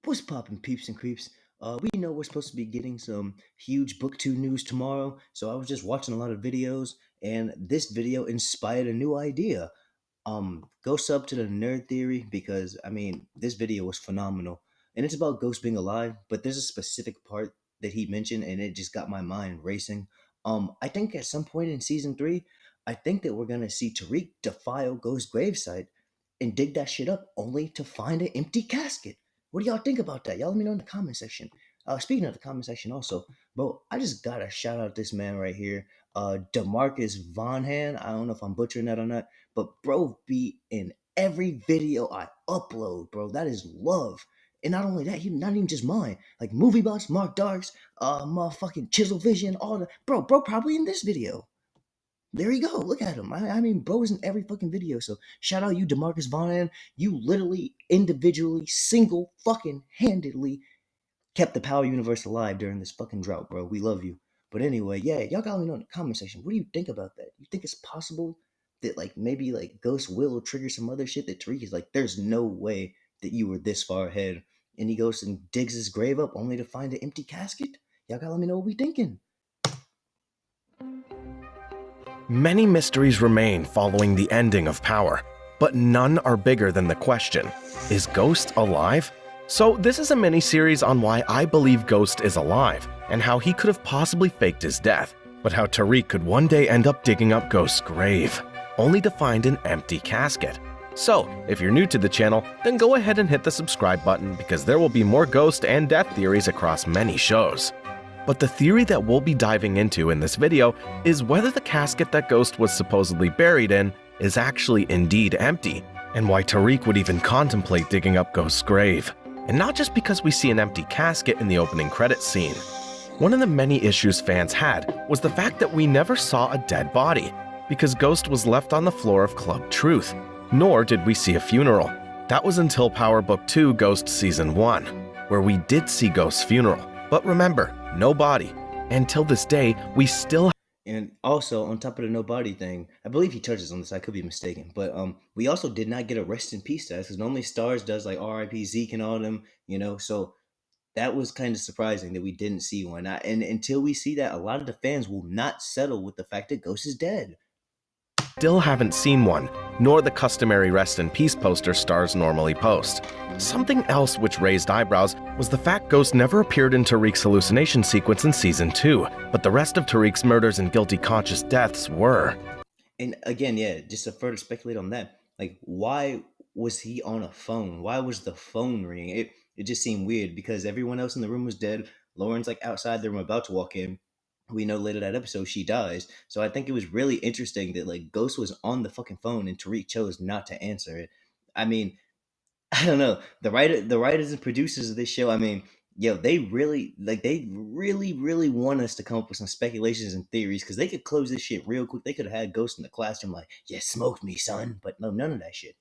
What's poppin', peeps and creeps? We know we're supposed to be getting some huge book two news tomorrow, so I was just watching a lot of videos, and this video inspired a new idea. Go sub to the Nerd Theory because this video was phenomenal, and it's about Ghost being alive. But there's a specific part that he mentioned, and it just got my mind racing. I think at some point in season three, I think that we're gonna see Tariq defile Ghost's gravesite and dig that shit up, only to find an empty casket. What do y'all think about that? Y'all let me know in the comment section. Speaking of the comment section, also, bro, I just gotta shout out this man right here, Demarcus Vonhan. I don't know if I'm butchering that or not, but bro be in every video I upload, bro. That is love. And not only that, he not even just mine. Like Movie Box, Mark Darks, motherfucking Chisel Vision, all the bro probably in this video. There you go. Look at him. Bro is in every fucking video. So shout out you, Demarcus Vonhan. You literally, individually, single fucking handedly kept the Power Universe alive during this fucking drought, bro. We love you. But anyway, yeah, y'all gotta let me know in the comment section. What do you think about that? You think it's possible that maybe Ghost will trigger some other shit that Tariq is like, there's no way that you were this far ahead. And he goes and digs his grave up only to find an empty casket? Y'all gotta let me know what we thinking. Many mysteries remain following the ending of Power, but none are bigger than the question, is Ghost alive? So this is a mini-series on why I believe Ghost is alive, and how he could have possibly faked his death, but how Tariq could one day end up digging up Ghost's grave, only to find an empty casket. So, if you're new to the channel, then go ahead and hit the subscribe button because there will be more ghost and death theories across many shows. But the theory that we'll be diving into in this video is whether the casket that Ghost was supposedly buried in is actually indeed empty, and why Tariq would even contemplate digging up Ghost's grave. And not just because we see an empty casket in the opening credits scene. One of the many issues fans had was the fact that we never saw a dead body, because Ghost was left on the floor of Club Truth, nor did we see a funeral. That was until Power Book 2 Ghost Season 1, where we did see Ghost's funeral. But remember, no body. And till this day, we still. And also, on top of the no body thing, I believe he touches on this. I could be mistaken, but we also did not get a rest in peace status because normally Stars does like R.I.P. Zeke and all of them, So that was kind of surprising that we didn't see one. And until we see that, a lot of the fans will not settle with the fact that Ghost is dead. Still haven't seen one, nor the customary rest in peace poster Stars normally post. Something else which raised eyebrows was the fact Ghost never appeared in Tariq's hallucination sequence in Season 2, but the rest of Tariq's murders and guilty conscious deaths were. And again, yeah, just to further speculate on that, why was he on a phone? Why was the phone ringing? It just seemed weird because everyone else in the room was dead. Lauren's outside the room about to walk in. We know later that episode she dies. So I think it was really interesting that Ghost was on the fucking phone and Tariq chose not to answer it. I mean, I don't know. The writers and producers of this show, they really want us to come up with some speculations and theories because they could close this shit real quick. They could have had Ghost in the classroom yeah, smoked me, son. But no, none of that shit.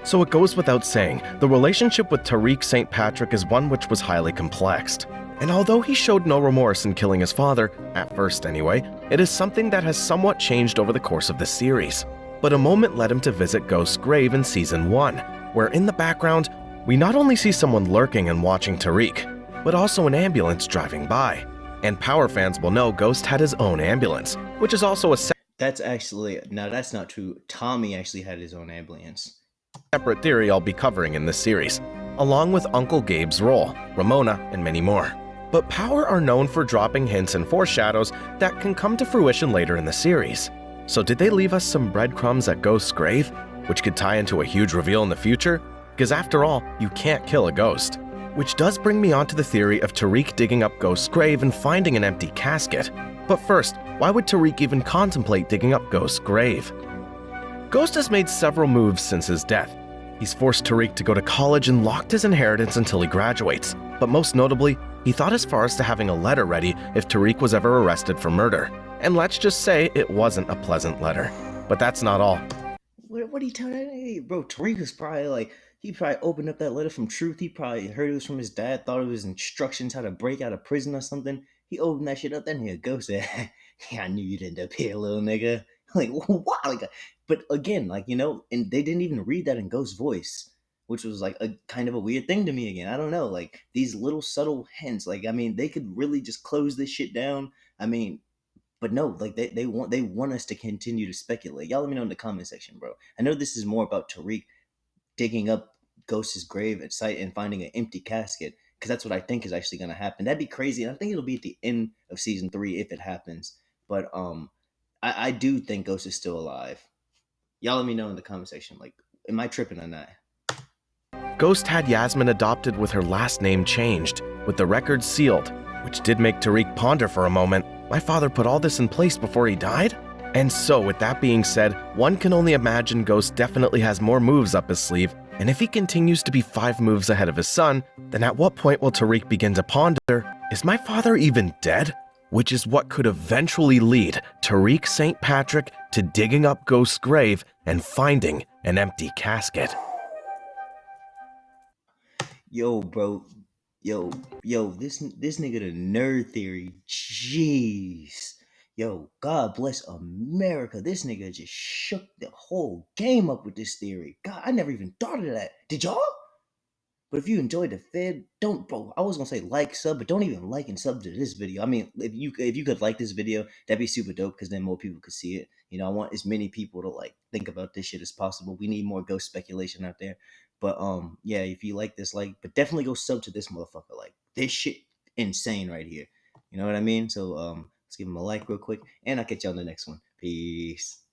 So it goes without saying, the relationship with Tariq St. Patrick is one which was highly complex. And although he showed no remorse in killing his father, at first anyway, it is something that has somewhat changed over the course of the series. But a moment led him to visit Ghost's grave in Season 1, where in the background, we not only see someone lurking and watching Tariq, but also an ambulance driving by. And Power fans will know Ghost had his own ambulance, which is also a that's not true. Tommy actually had his own ambulance. Separate theory I'll be covering in this series, along with Uncle Gabe's role, Ramona, and many more. But Power are known for dropping hints and foreshadows that can come to fruition later in the series. So did they leave us some breadcrumbs at Ghost's grave, which could tie into a huge reveal in the future? Because after all, you can't kill a ghost. Which does bring me onto the theory of Tariq digging up Ghost's grave and finding an empty casket. But first, why would Tariq even contemplate digging up Ghost's grave? Ghost has made several moves since his death. He's forced Tariq to go to college and locked his inheritance until he graduates. But most notably, he thought as far as to having a letter ready if Tariq was ever arrested for murder. And let's just say it wasn't a pleasant letter. But that's not all. What are you telling me? Hey, bro, Tariq was probably he probably opened up that letter from Truth. He probably heard it was from his dad, thought it was instructions how to break out of prison or something. He opened that shit up, then he'd go say, yeah, I knew you'd end up here, little nigga. Wow. But again, and they didn't even read that in Ghost's voice. which was like a kind of a weird thing to me again. I don't know, like these little subtle hints. Like I mean, they could really just close this shit down. I mean, but no, like they want us to continue to speculate. Y'all let me know in the comment section, bro. I know this is more about Tariq digging up Ghost's grave at sight and finding an empty casket, because that's what I think is actually going to happen. That'd be crazy, and I think it'll be at the end of season 3 if it happens. But I do think Ghost is still alive. Y'all let me know in the comment section. Like, am I tripping on that? Ghost had Yasmin adopted with her last name changed, with the records sealed, which did make Tariq ponder for a moment. My father put all this in place before he died? And so, with that being said, one can only imagine Ghost definitely has more moves up his sleeve, and if he continues to be 5 moves ahead of his son, then at what point will Tariq begin to ponder, is my father even dead? Which is what could eventually lead Tariq St. Patrick to digging up Ghost's grave and finding an empty casket. Yo, bro. Yo, this nigga the nerd theory. Jeez. Yo, God bless America. This nigga just shook the whole game up with this theory. God, I never even thought of that. Did y'all? But if you enjoyed the vid, don't, bro. I was gonna say like, sub, but don't even like and sub to this video. I mean, if you could like this video, that'd be super dope because then more people could see it. You know, I want as many people to like think about this shit as possible. We need more ghost speculation out there. But yeah, if you like this, like, but definitely go sub to this motherfucker. Like this shit insane right here. You know what I mean? So let's give him a like real quick, and I'll catch you on the next one. Peace.